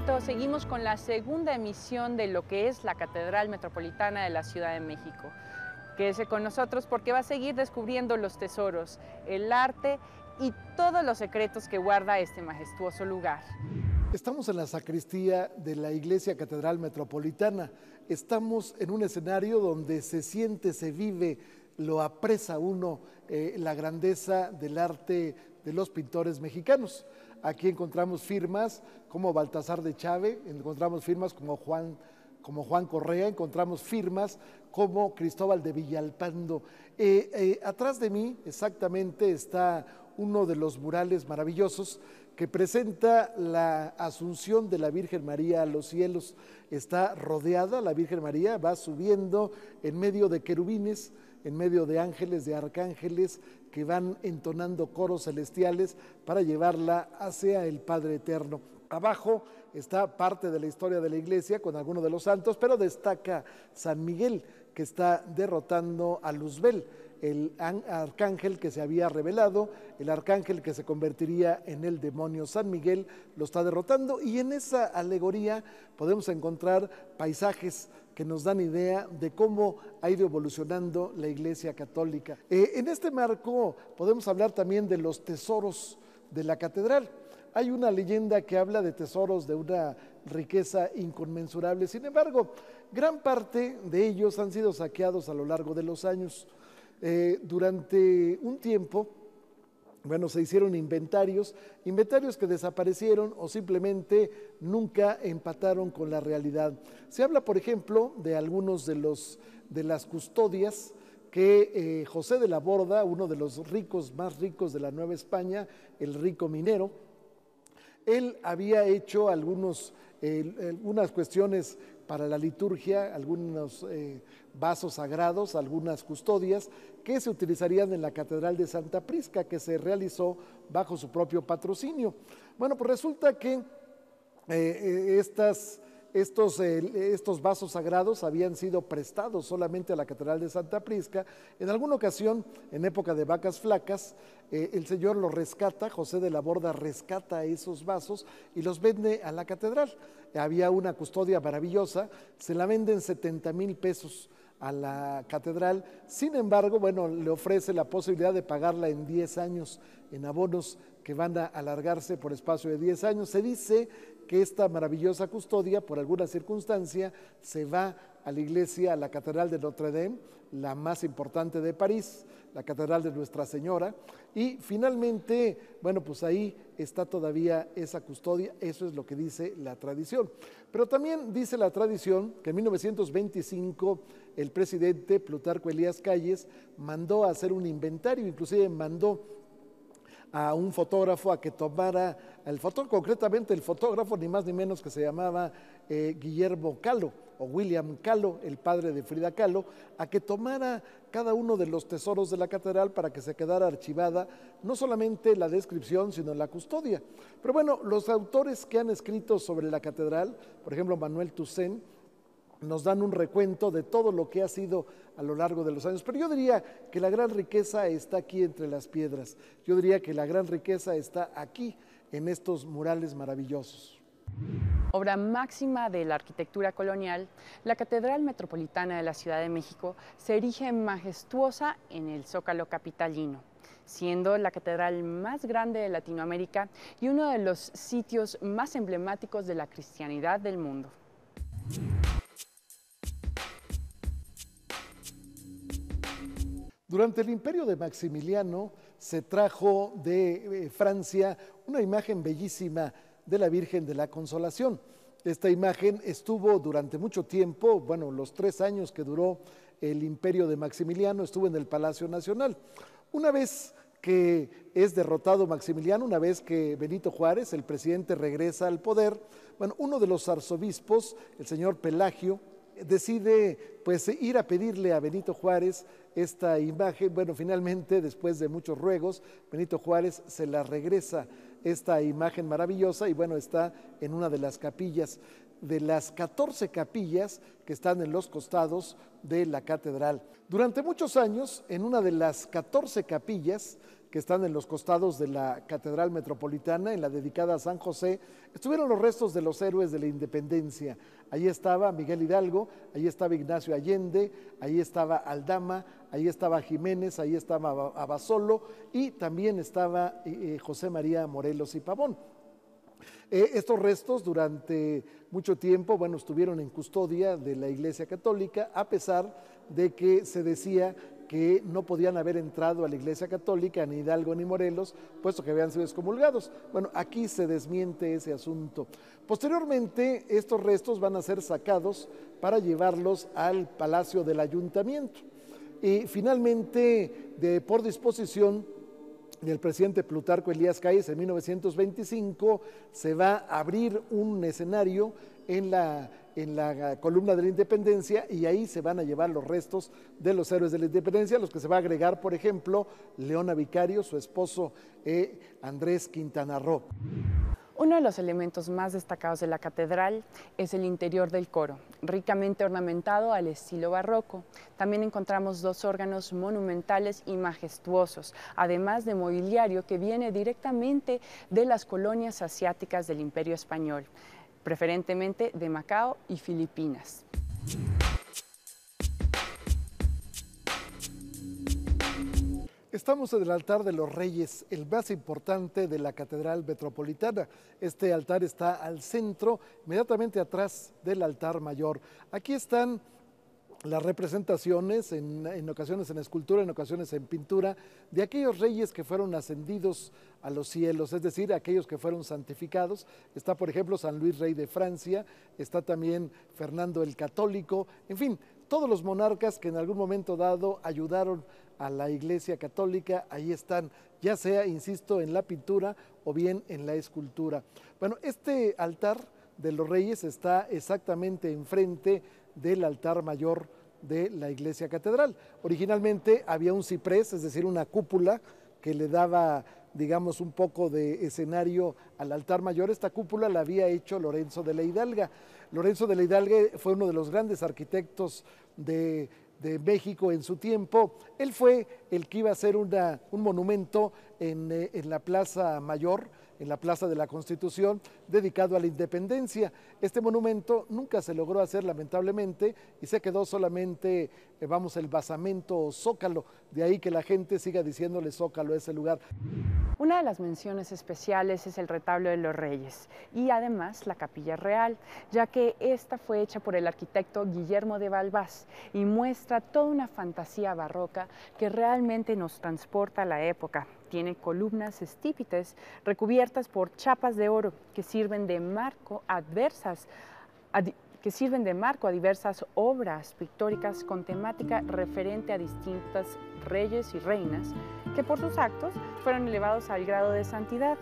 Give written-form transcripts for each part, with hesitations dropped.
momento seguimos con la segunda emisión de lo que es la Catedral Metropolitana de la Ciudad de México. Quédese con nosotros porque va a seguir descubriendo los tesoros, el arte y todos los secretos que guarda este majestuoso lugar. Estamos en la sacristía de la Iglesia Catedral Metropolitana. Estamos en un escenario donde se siente, se vive, lo apresa uno la grandeza del arte de los pintores mexicanos. Aquí encontramos firmas como Baltasar de Chávez, encontramos firmas como Juan Correa, encontramos firmas como Cristóbal de Villalpando. Atrás de mí exactamente está uno de los murales maravillosos que presenta la Asunción de la Virgen María a los cielos. Está rodeada, la Virgen María va subiendo en medio de querubines, en medio de ángeles, de arcángeles que van entonando coros celestiales para llevarla hacia el Padre Eterno. Abajo está parte de la historia de la iglesia con algunos de los santos, pero destaca San Miguel, que está derrotando a Luzbel, el arcángel que se había revelado, el arcángel que se convertiría en el demonio. San Miguel lo está derrotando y en esa alegoría podemos encontrar paisajes que nos dan idea de cómo ha ido evolucionando la Iglesia Católica. En este marco podemos hablar también de los tesoros de la catedral. Hay una leyenda que habla de tesoros de una riqueza inconmensurable. Sin embargo, gran parte de ellos han sido saqueados a lo largo de los años. Durante un tiempo, se hicieron inventarios que desaparecieron o simplemente nunca empataron con la realidad. Se habla, por ejemplo, de algunos de las custodias que José de la Borda, uno de los ricos más ricos de la Nueva España, el rico minero, él había hecho algunas cuestiones para la liturgia, algunos vasos sagrados, algunas custodias que se utilizarían en la Catedral de Santa Prisca, que se realizó bajo su propio patrocinio. Bueno, pues resulta que estos vasos sagrados habían sido prestados solamente a la Catedral de Santa Prisca. En alguna ocasión, en época de vacas flacas, el Señor los rescata, José de la Borda rescata esos vasos y los vende a la catedral. Había una custodia maravillosa, se la venden 70,000 pesos a la catedral. Sin embargo, le ofrece la posibilidad de pagarla en 10 años, en abonos que van a alargarse por espacio de 10 años. Se dice que esta maravillosa custodia, por alguna circunstancia, se va a la iglesia, a la Catedral de Notre Dame, la más importante de París, la Catedral de Nuestra Señora, y finalmente, pues ahí está todavía esa custodia. Eso es lo que dice la tradición. Pero también dice la tradición que en 1925 el presidente Plutarco Elías Calles mandó a hacer un inventario, inclusive mandó a un fotógrafo a que tomara, concretamente el fotógrafo ni más ni menos que se llamaba Guillermo Kahlo o William Kahlo, el padre de Frida Kahlo, a que tomara cada uno de los tesoros de la catedral para que se quedara archivada no solamente la descripción, sino la custodia. Pero los autores que han escrito sobre la catedral, por ejemplo Manuel Toussaint, nos dan un recuento de todo lo que ha sido a lo largo de los años. Pero yo diría que la gran riqueza está aquí entre las piedras. Yo diría que la gran riqueza está aquí, en estos murales maravillosos. Obra máxima de la arquitectura colonial, la Catedral Metropolitana de la Ciudad de México se erige majestuosa en el Zócalo capitalino, siendo la catedral más grande de Latinoamérica y uno de los sitios más emblemáticos de la cristianidad del mundo. Durante el imperio de Maximiliano se trajo de Francia una imagen bellísima de la Virgen de la Consolación. Esta imagen estuvo durante mucho tiempo, los 3 años que duró el imperio de Maximiliano, estuvo en el Palacio Nacional. Una vez que es derrotado Maximiliano, una vez que Benito Juárez, el presidente, regresa al poder, uno de los arzobispos, el señor Pelagio, decide ir a pedirle a Benito Juárez esta imagen. Finalmente, después de muchos ruegos, Benito Juárez se la regresa esta imagen maravillosa y está en una de las capillas. de las 14 capillas que están en los costados de la catedral. Durante muchos años, en una de las 14 capillas que están en los costados de la Catedral Metropolitana, en la dedicada a San José, estuvieron los restos de los héroes de la independencia. Ahí estaba Miguel Hidalgo, ahí estaba Ignacio Allende, ahí estaba Aldama, ahí estaba Jiménez, ahí estaba Abasolo y también estaba José María Morelos y Pavón. Estos restos durante mucho tiempo, bueno, estuvieron en custodia de la Iglesia Católica, a pesar de que se decía que no podían haber entrado a la Iglesia Católica ni Hidalgo ni Morelos, puesto que habían sido excomulgados. Bueno, aquí se desmiente ese asunto. Posteriormente, estos restos van a ser sacados para llevarlos al Palacio del Ayuntamiento. Y finalmente, por disposición del presidente Plutarco Elías Calles, en 1925, se va a abrir un escenario en la columna de la Independencia y ahí se van a llevar los restos de los héroes de la Independencia, los que se va a agregar, por ejemplo, Leona Vicario, su esposo Andrés Quintana Roo. Uno de los elementos más destacados de la catedral es el interior del coro, ricamente ornamentado al estilo barroco. También encontramos dos órganos monumentales y majestuosos, además de mobiliario que viene directamente de las colonias asiáticas del Imperio Español, preferentemente de Macao y Filipinas. Estamos en el altar de los Reyes, el más importante de la Catedral Metropolitana. Este altar está al centro, inmediatamente atrás del altar mayor. Aquí están las representaciones, en ocasiones en escultura, en ocasiones en pintura, de aquellos reyes que fueron ascendidos a los cielos, es decir, aquellos que fueron santificados. Está, por ejemplo, San Luis, rey de Francia, está también Fernando el Católico, en fin, todos los monarcas que en algún momento dado ayudaron a la Iglesia Católica, ahí están, ya sea, insisto, en la pintura o bien en la escultura. Bueno, este altar de los Reyes está exactamente enfrente del altar mayor de la Iglesia Catedral. Originalmente había un ciprés, es decir, una cúpula que le daba, digamos, un poco de escenario al altar mayor. Esta cúpula la había hecho Lorenzo de la Hidalga. Lorenzo de la Hidalga fue uno de los grandes arquitectos de México en su tiempo. Él fue el que iba a hacer un monumento en la Plaza Mayor, en la Plaza de la Constitución, dedicado a la independencia. Este monumento nunca se logró hacer, lamentablemente, y se quedó solamente, el basamento o zócalo, de ahí que la gente siga diciéndole zócalo a ese lugar. Una de las menciones especiales es el retablo de los Reyes y además la Capilla Real, ya que esta fue hecha por el arquitecto Guillermo de Balbás y muestra toda una fantasía barroca que realmente nos transporta a la época. Tiene columnas estípites recubiertas por chapas de oro que sirven de marco a diversas obras pictóricas con temática referente a distintos reyes y reinas que por sus actos fueron elevados al grado de santidad.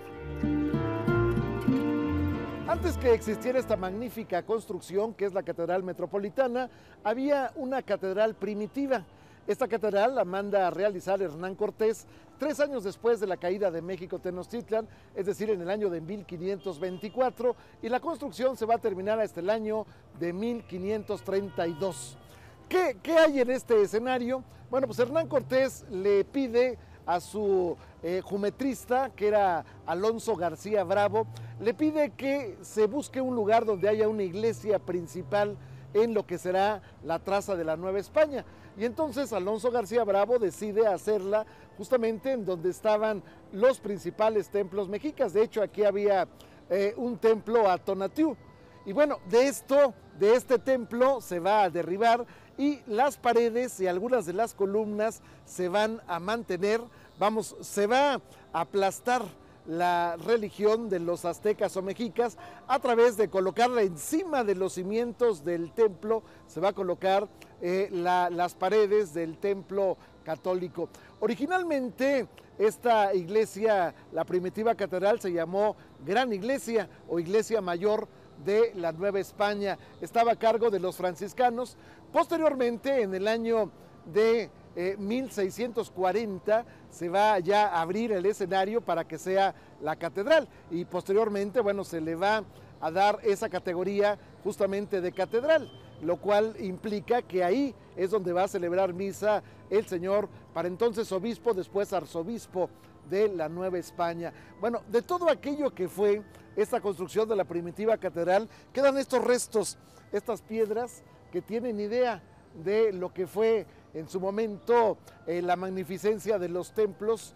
Antes que existiera esta magnífica construcción que es la Catedral Metropolitana, había una catedral primitiva. Esta catedral la manda a realizar Hernán Cortés 3 años después de la caída de México Tenochtitlan, es decir, en el año de 1524, y la construcción se va a terminar hasta el año de 1532. ¿Qué hay en este escenario? Bueno, pues Hernán Cortés le pide a su geometrista, que era Alonso García Bravo, le pide que se busque un lugar donde haya una iglesia principal en lo que será la traza de la Nueva España. Y entonces Alonso García Bravo decide hacerla justamente en donde estaban los principales templos mexicas. De hecho, aquí había un templo a Tonatiuh. Y bueno, de este templo se va a derribar y las paredes y algunas de las columnas se van a mantener, se va a aplastar la religión de los aztecas o mexicas a través de colocarla encima de los cimientos del templo. Se va a colocar las paredes del templo católico. Originalmente esta iglesia, la primitiva catedral, se llamó Gran Iglesia o Iglesia Mayor de la Nueva España. Estaba a cargo de los franciscanos. Posteriormente, en el año de 1640 se va ya a abrir el escenario para que sea la catedral y posteriormente, bueno, se le va a dar esa categoría justamente de catedral, lo cual implica que ahí es donde va a celebrar misa el señor, para entonces obispo, después arzobispo de la Nueva España. Bueno, de todo aquello que fue esta construcción de la primitiva catedral, quedan estos restos, estas piedras que tienen idea de lo que fue en su momento la magnificencia de los templos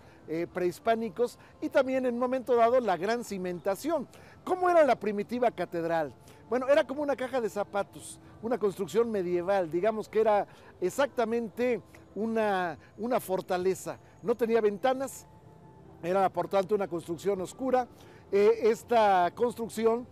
prehispánicos y también en un momento dado la gran cimentación. ¿Cómo era la primitiva catedral? Bueno, era como una caja de zapatos, una construcción medieval, digamos que era exactamente una fortaleza. No tenía ventanas, era por tanto una construcción oscura. Esta construcción,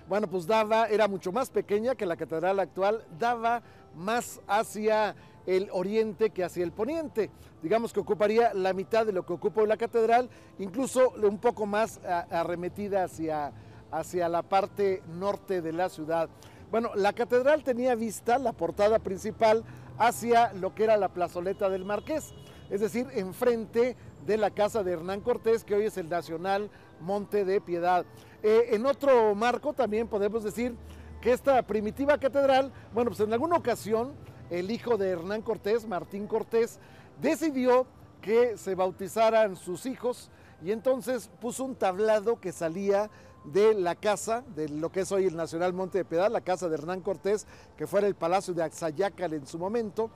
bueno, pues era mucho más pequeña que la catedral actual, daba más hacia el oriente que hacia el poniente. Digamos que ocuparía la mitad de lo que ocupa la catedral, incluso un poco más arremetida hacia la parte norte de la ciudad. Bueno, la catedral tenía vista, la portada principal, hacia lo que era la plazoleta del Marqués, es decir, enfrente de la casa de Hernán Cortés, que hoy es el Nacional Monte de Piedad. En otro marco también podemos decir que esta primitiva catedral, bueno, pues en alguna ocasión el hijo de Hernán Cortés, Martín Cortés, decidió que se bautizaran sus hijos y entonces puso un tablado que salía de la casa, de lo que es hoy el Nacional Monte de Piedad, la casa de Hernán Cortés, que fuera el Palacio de Axayácal en su momento.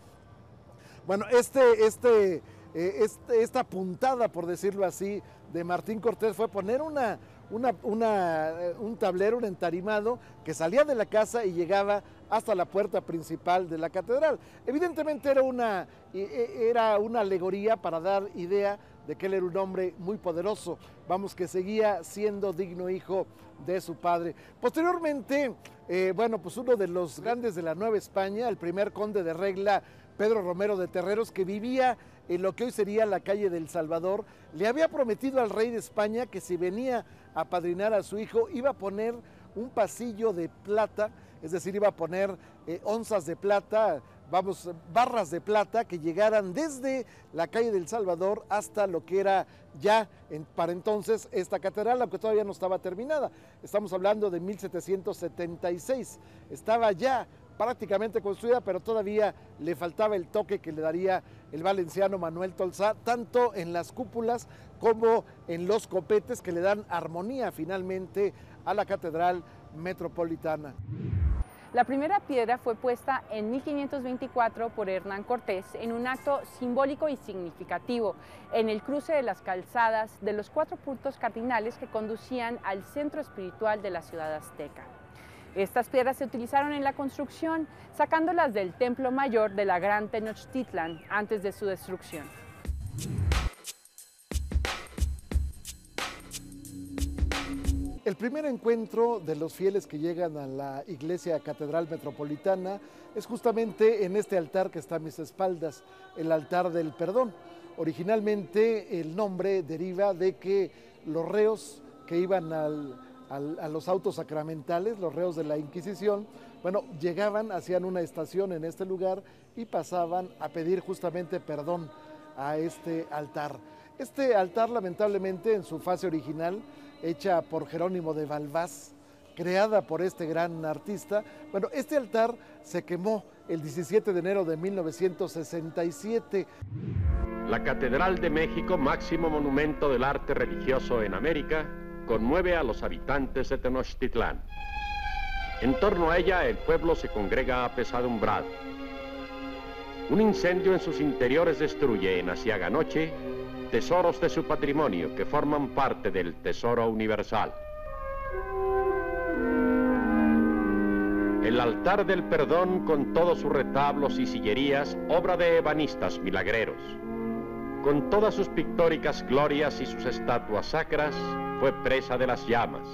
Bueno, esta puntada, por decirlo así, de Martín Cortés fue poner un tablero, un entarimado que salía de la casa y llegaba hasta la puerta principal de la catedral. Evidentemente era una alegoría para dar idea de que él era un hombre muy poderoso, vamos, que seguía siendo digno hijo de su padre. Posteriormente, bueno, pues uno de los grandes de la Nueva España, el primer conde de Regla, Pedro Romero de Terreros, que vivía en lo que hoy sería la calle del Salvador, le había prometido al rey de España que si venía a apadrinar a su hijo, iba a poner un pasillo de plata, es decir, iba a poner onzas de plata, vamos, barras de plata que llegaran desde la calle del Salvador hasta lo que era ya para entonces esta catedral, aunque todavía no estaba terminada. Estamos hablando de 1776, estaba ya prácticamente construida, pero todavía le faltaba el toque que le daría el valenciano Manuel Tolsá, tanto en las cúpulas como en los copetes que le dan armonía finalmente a la catedral metropolitana. La primera piedra fue puesta en 1524 por Hernán Cortés en un acto simbólico y significativo en el cruce de las calzadas de los 4 puntos cardinales que conducían al centro espiritual de la ciudad azteca. Estas piedras se utilizaron en la construcción, sacándolas del Templo Mayor de la Gran Tenochtitlan antes de su destrucción. El primer encuentro de los fieles que llegan a la iglesia catedral metropolitana es justamente en este altar que está a mis espaldas, el altar del perdón. Originalmente el nombre deriva de que los reos que iban a los autos sacramentales, los reos de la Inquisición, bueno, llegaban, hacían una estación en este lugar y pasaban a pedir justamente perdón a este altar. Este altar, lamentablemente, en su fase original, hecha por Jerónimo de Valvás, creada por este gran artista, bueno, este altar se quemó el 17 de enero de 1967. La Catedral de México, máximo monumento del arte religioso en América, conmueve a los habitantes de Tenochtitlán. En torno a ella el pueblo se congrega apesadumbrado. Un incendio en sus interiores destruye en aciaga noche tesoros de su patrimonio que forman parte del tesoro universal. El altar del perdón con todos sus retablos y sillerías, obra de ebanistas milagreros. Con todas sus pictóricas glorias y sus estatuas sacras, fue presa de las llamas.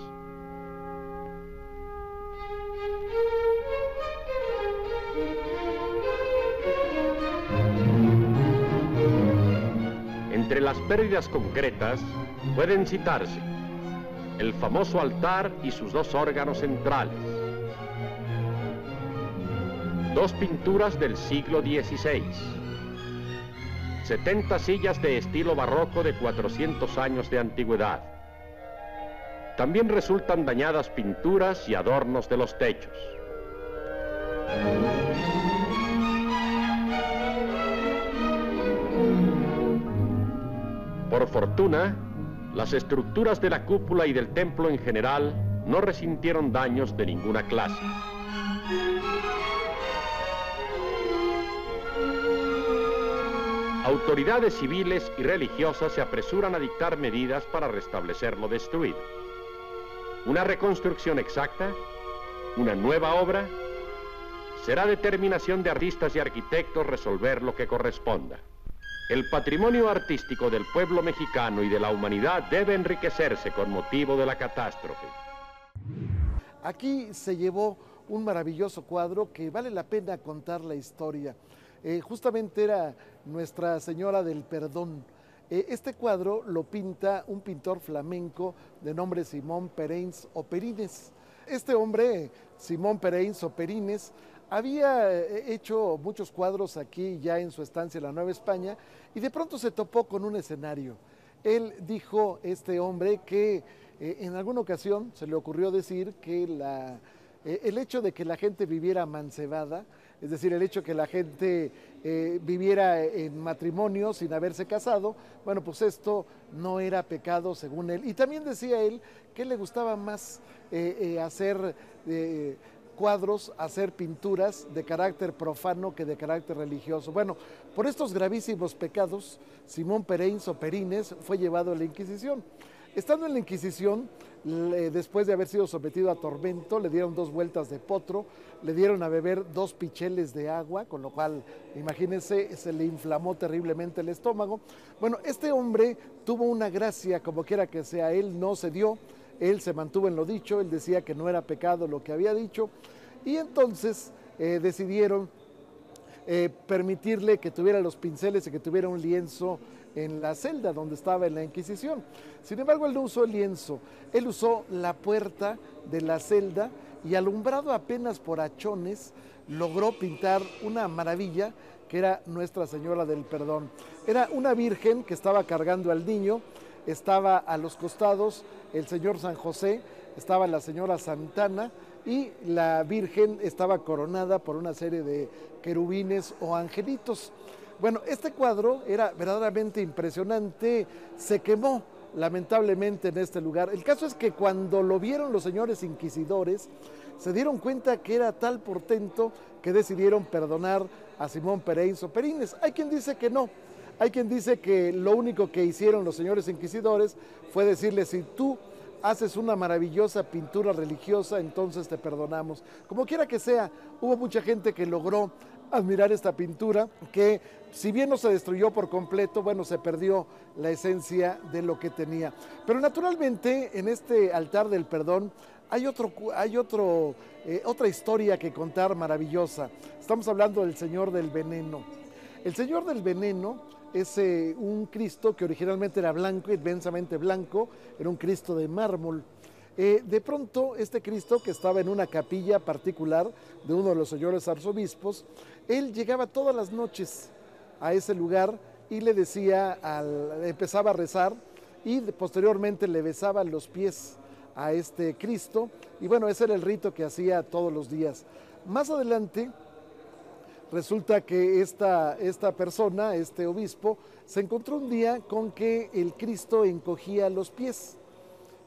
Entre las pérdidas concretas pueden citarse el famoso altar y sus 2 órganos centrales, 2 pinturas del siglo XVI, 70 sillas de estilo barroco de 400 años de antigüedad, También resultan dañadas pinturas y adornos de los techos. Por fortuna, las estructuras de la cúpula y del templo en general no resintieron daños de ninguna clase. Autoridades civiles y religiosas se apresuran a dictar medidas para restablecer lo destruido. Una reconstrucción exacta, una nueva obra, será determinación de artistas y arquitectos resolver lo que corresponda. El patrimonio artístico del pueblo mexicano y de la humanidad debe enriquecerse con motivo de la catástrofe. Aquí se llevó un maravilloso cuadro que vale la pena contar la historia. Justamente era Nuestra Señora del Perdón. Este cuadro lo pinta un pintor flamenco de nombre Simón Pereins Operines. Este hombre, Simón Pereins Operines, había hecho muchos cuadros aquí ya en su estancia en la Nueva España y de pronto se topó con un escenario. Él dijo, este hombre, que en alguna ocasión se le ocurrió decir que el hecho de que la gente viviera mancebada, es decir, el hecho de que la gente viviera en matrimonio sin haberse casado, bueno, pues esto no era pecado según él. Y también decía él que le gustaba más hacer cuadros, hacer pinturas de carácter profano que de carácter religioso. Bueno, por estos gravísimos pecados, Simón Pereins Operines fue llevado a la Inquisición. Estando en la Inquisición, después de haber sido sometido a tormento, le dieron 2 vueltas de potro, le dieron a beber 2 picheles de agua, con lo cual, imagínense, se le inflamó terriblemente el estómago. Bueno, este hombre tuvo una gracia, como quiera que sea, él no cedió, él se mantuvo en lo dicho, él decía que no era pecado lo que había dicho, y entonces decidieron permitirle que tuviera los pinceles y que tuviera un lienzo en la celda donde estaba en la Inquisición. Sin embargo, él no usó el lienzo, él usó la puerta de la celda y, alumbrado apenas por hachones, logró pintar una maravilla que era Nuestra Señora del Perdón. Era una virgen que estaba cargando al niño, estaba a los costados el señor San José, estaba la señora Santana y la virgen estaba coronada por una serie de querubines o angelitos. Bueno, este cuadro era verdaderamente impresionante, se quemó lamentablemente en este lugar. El caso es que cuando lo vieron los señores inquisidores, se dieron cuenta que era tal portento que decidieron perdonar a Simón Pereins Operines. Hay quien dice que no, hay quien dice que lo único que hicieron los señores inquisidores fue decirle: si tú haces una maravillosa pintura religiosa, entonces te perdonamos. Como quiera que sea, hubo mucha gente que logró admirar esta pintura, que si bien no se destruyó por completo, bueno, se perdió la esencia de lo que tenía. Pero naturalmente en este altar del perdón hay otra historia que contar maravillosa. Estamos hablando del Señor del Veneno. El Señor del Veneno es un Cristo que originalmente era blanco, inmensamente blanco, era un Cristo de mármol. De pronto, este Cristo, que estaba en una capilla particular de uno de los señores arzobispos, él llegaba todas las noches a ese lugar y le decía, empezaba a rezar y posteriormente le besaba los pies a este Cristo, y bueno, ese era el rito que hacía todos los días. Más adelante, resulta que esta persona, este obispo, se encontró un día con que el Cristo encogía los pies.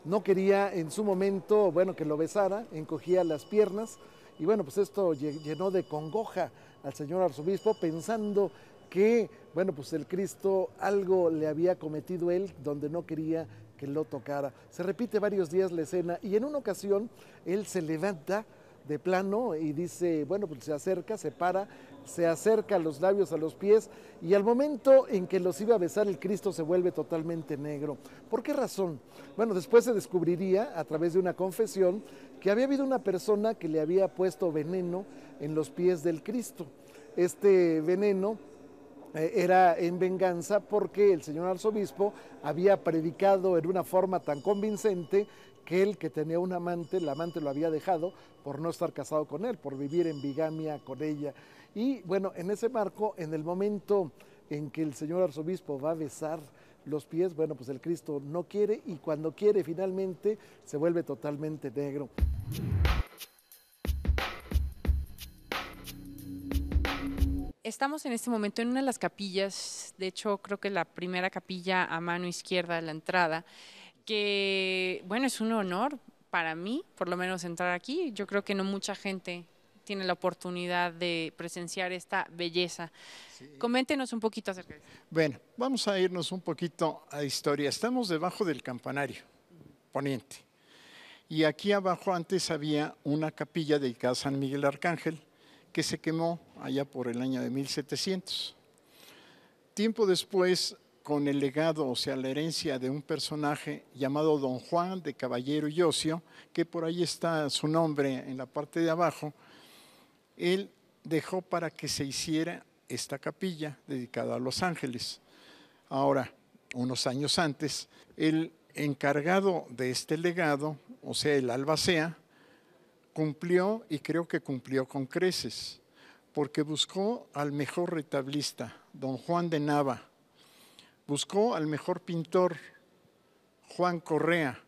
No quería en su momento, bueno, que lo besara, encogía las piernas, y bueno, pues esto llenó de congoja al señor arzobispo, pensando que, bueno, pues el Cristo algo le había cometido él donde no quería que lo tocara. Se repite varios días la escena y en una ocasión él se levanta de plano y dice, bueno, pues se acerca, se para, se acerca los labios a los pies y al momento en que los iba a besar, el Cristo se vuelve totalmente negro. ¿Por qué razón? Bueno, después se descubriría a través de una confesión que había habido una persona que le había puesto veneno en los pies del Cristo. Este veneno era en venganza porque el señor arzobispo había predicado en una forma tan convincente que él, que tenía un amante, el amante lo había dejado por no estar casado con él, por vivir en bigamia con ella. Y bueno, en ese marco, en el momento en que el señor arzobispo va a besar los pies, bueno, pues el Cristo no quiere, y cuando quiere finalmente se vuelve totalmente negro. Estamos en este momento en una de las capillas, de hecho creo que la primera capilla a mano izquierda de la entrada, que bueno, es un honor para mí, por lo menos entrar aquí. Yo creo que no mucha gente tiene la oportunidad de presenciar esta belleza. Sí. Coméntenos un poquito acerca de eso. Bueno, vamos a irnos un poquito a historia. Estamos debajo del campanario poniente, y aquí abajo antes había una capilla dedicada a San Miguel Arcángel, que se quemó allá por el año de 1700. Tiempo después, con el legado, o sea, la herencia de un personaje llamado Don Juan de Caballero y Ocio, que por ahí está su nombre en la parte de abajo, él dejó para que se hiciera esta capilla dedicada a los ángeles. Ahora, unos años antes, el encargado de este legado, o sea, el albacea, cumplió, y creo que cumplió con creces, porque buscó al mejor retablista, don Juan de Nava, buscó al mejor pintor, Juan Correa,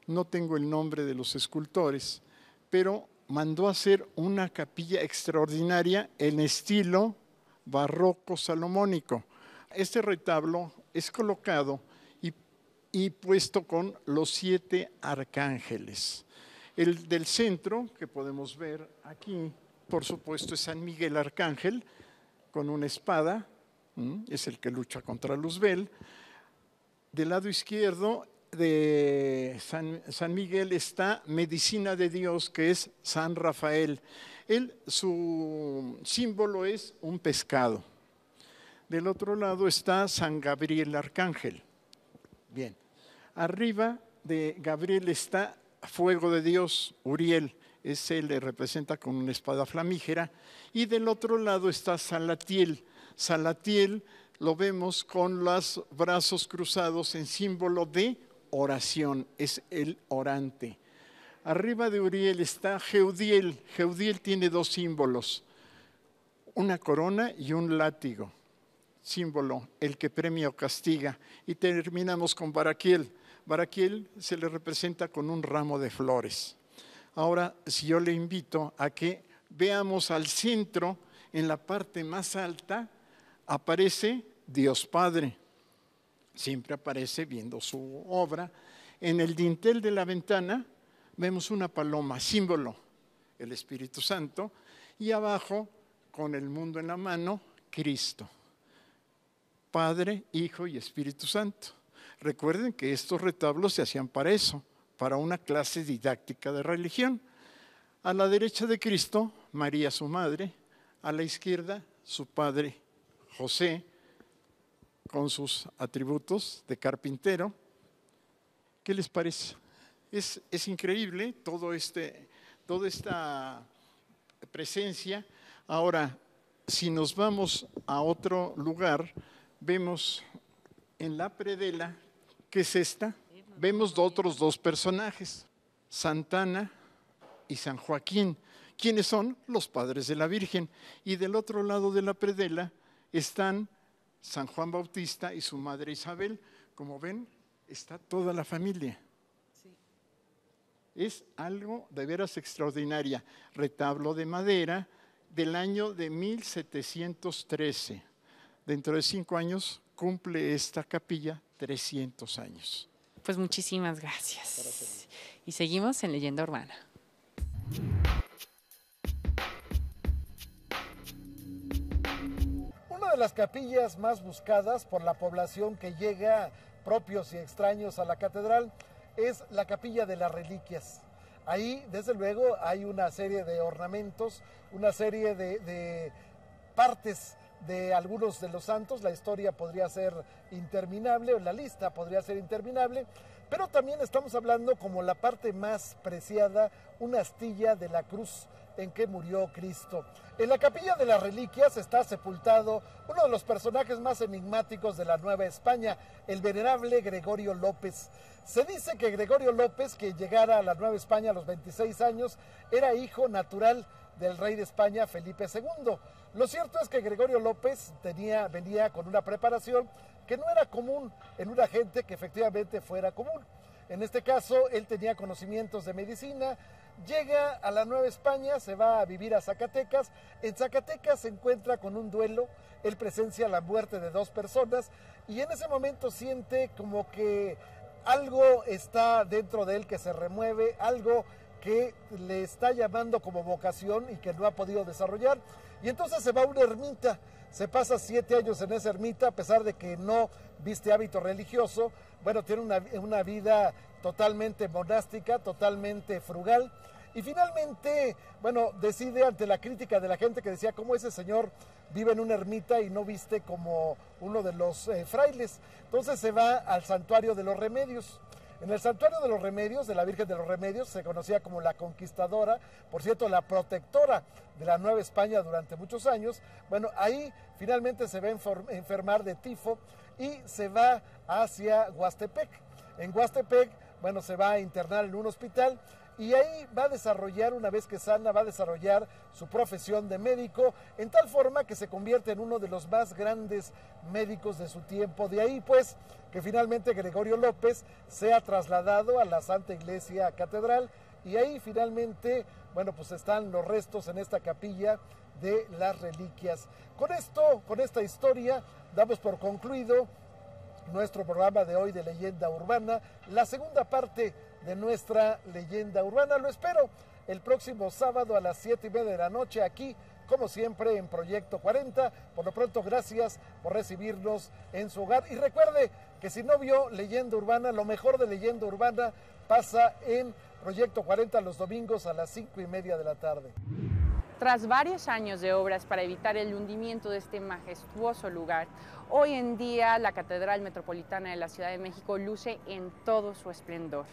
no tengo el nombre de los escultores, pero mandó hacer una capilla extraordinaria en estilo barroco salomónico. Este retablo es colocado y puesto con los 7 arcángeles. El del centro, que podemos ver aquí, por supuesto, es San Miguel Arcángel, con una espada, es el que lucha contra Luzbel. Del lado izquierdo de San Miguel está Medicina de Dios, que es San Rafael. Su símbolo es un pescado. Del otro lado está San Gabriel Arcángel. Bien, arriba de Gabriel está Fuego de Dios, Uriel, ese le representa con una espada flamígera, y del otro lado está Salatiel. Salatiel lo vemos con los brazos cruzados en símbolo de oración, es el orante. Arriba de Uriel está Jeudiel. Jeudiel tiene 2 símbolos, una corona y un látigo, símbolo, el que premia o castiga. Y terminamos con Baraquiel. Baraquiel se le representa con un ramo de flores. Ahora, si yo le invito a que veamos al centro, en la parte más alta, aparece Dios Padre. Siempre aparece viendo su obra. En el dintel de la ventana vemos una paloma, símbolo, el Espíritu Santo, y abajo, con el mundo en la mano, Cristo. Padre, Hijo y Espíritu Santo. Recuerden que estos retablos se hacían para eso, para una clase didáctica de religión. A la derecha de Cristo, María su madre, a la izquierda su padre José, con sus atributos de carpintero. ¿Qué les parece? Es increíble toda esta presencia. Ahora, si nos vamos a otro lugar, vemos en la predela, ¿qué es esta? Vemos otros 2 personajes, Santana y San Joaquín. ¿Quiénes son? Los padres de la Virgen. Y del otro lado de la predela están San Juan Bautista y su madre Isabel. Como ven, está toda la familia. Sí. Es algo de veras extraordinaria. Retablo de madera del año de 1713. Dentro de 5 años cumple esta capilla 300 años. Pues muchísimas gracias. Y seguimos en Leyenda Urbana. Una de las capillas más buscadas por la población que llega, propios y extraños, a la catedral es la Capilla de las Reliquias. Ahí, desde luego, hay una serie de ornamentos, una serie de partes de algunos de los santos. La historia podría ser interminable, o la lista podría ser interminable, pero también estamos hablando como la parte más preciada, una astilla de la cruz en que murió Cristo. En la Capilla de las Reliquias está sepultado uno de los personajes más enigmáticos de la Nueva España, el venerable Gregorio López. Se dice que Gregorio López, que llegara a la Nueva España a los 26 años, era hijo natural del rey de España, Felipe II. Lo cierto es que Gregorio López venía con una preparación que no era común en una gente que efectivamente fuera común. En este caso, él tenía conocimientos de medicina, llega a la Nueva España, se va a vivir a Zacatecas. En Zacatecas se encuentra con un duelo, él presencia la muerte de 2 personas y en ese momento siente como que algo está dentro de él que se remueve, algo que le está llamando como vocación y que no ha podido desarrollar. Y entonces se va a una ermita, se pasa 7 años en esa ermita, a pesar de que no viste hábito religioso. Bueno, tiene una vida totalmente monástica, totalmente frugal. Y finalmente, bueno, decide ante la crítica de la gente que decía cómo ese señor vive en una ermita y no viste como uno de los frailes. Entonces se va al Santuario de los Remedios. En el Santuario de los Remedios, de la Virgen de los Remedios, se conocía como la Conquistadora, por cierto, la protectora de la Nueva España durante muchos años. Bueno, ahí finalmente se va a enfermar de tifo y se va hacia Huastepec. En Huastepec, bueno, se va a internar en un hospital y ahí va a desarrollar, una vez que sana, va a desarrollar su profesión de médico, en tal forma que se convierte en uno de los más grandes médicos de su tiempo. De ahí, pues, que finalmente Gregorio López sea trasladado a la Santa Iglesia Catedral y ahí finalmente, bueno, pues están los restos en esta capilla de las reliquias. Con esto, con esta historia, damos por concluido nuestro programa de hoy de Leyenda Urbana, la segunda parte de nuestra Leyenda Urbana. Lo espero el próximo sábado a las 7:30 de la noche aquí, como siempre, en Proyecto 40. Por lo pronto, gracias por recibirnos en su hogar. Y recuerde que si no vio Leyenda Urbana, lo mejor de Leyenda Urbana pasa en Proyecto 40 los domingos a las 5:30 de la tarde. Tras varios años de obras para evitar el hundimiento de este majestuoso lugar, hoy en día la Catedral Metropolitana de la Ciudad de México luce en todo su esplendor.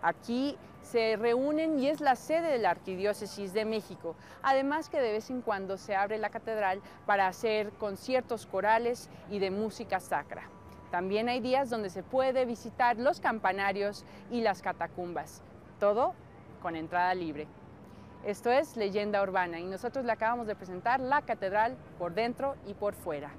Aquí se reúnen y es la sede de la Arquidiócesis de México, además que de vez en cuando se abre la catedral para hacer conciertos corales y de música sacra. También hay días donde se puede visitar los campanarios y las catacumbas, todo con entrada libre. Esto es Leyenda Urbana y nosotros le acabamos de presentar la catedral por dentro y por fuera.